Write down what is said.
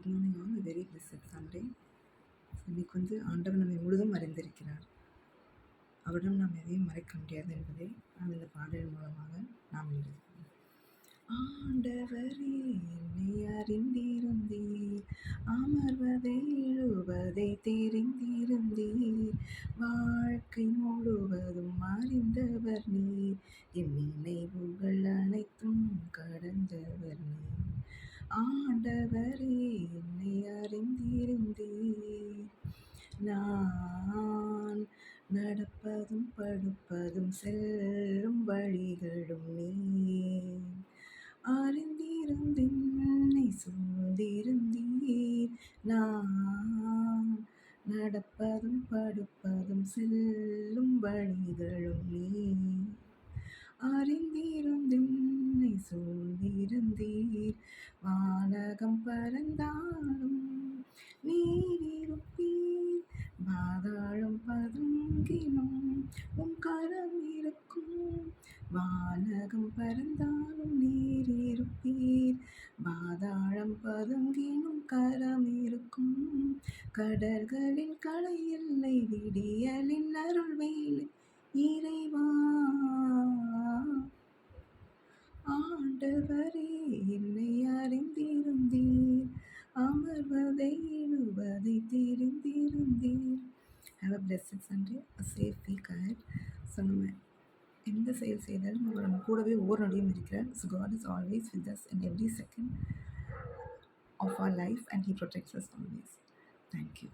Good morning all very blessed Sunday. இன்னைக்கு ஆண்டவர் நம்மை முழுதும் அறிந்திருக்கிறார். அவரிடம் நாம் எதையும் மறைக்க முடியாது என்பதை நாம் இந்த பாடல் மூலமாக நாம் எழுதுவோம். ஆண்டவரே என்னை அறிந்திருந்தீர், அமர்வதை எழுவதை தெரிந்திருந்தீர், வாழ்க்கை முழுவதும் அறிந்தவர் நீர், என் நினைவுகள் அனைத்தும் கடந்தவர் நீர். ஆண்டவரே என்னை அறிந்திருந்தீர், நான் நடப்பதும் படுப்பதும் செல்லும் வழிகளும் நீர் அறிந்திருந்தென்னை சூழ்ந்திருந்தீர், நான் நடப்பதும் படுப்பதும் செல்லும் வழிகளும் நீர் அறிந்திருந்தென்னை சூழ்ந்திருந்தீர், வானகம் பறந்தாலும் நீர் இருப்பீர், பாதாளம் பதுங்கினும் உம் கரம் இருக்கும், வானகம் பறந்தாலும் நீர் இருப்பீர், பாதாளம் பதுங்கினும் கரம் இருக்கும், கடல்களின் கலை எல்லை விடியலின் அருள் வேலை இறைவா. ஆண்டவரே என்னை அறிந்திருந்தீர், அமர்வதை எழுவதை தெரிந்திருந்தீர். Have a blessed Sunday, a safe week ahead. So நம்ம எந்த செயல் செய்தாலும் அவர் நம்ம கூடவே ஒவ்வொரு நொடியும் இருக்கிறார். So God is always with us in every second of our life and He protects us always. Thank you.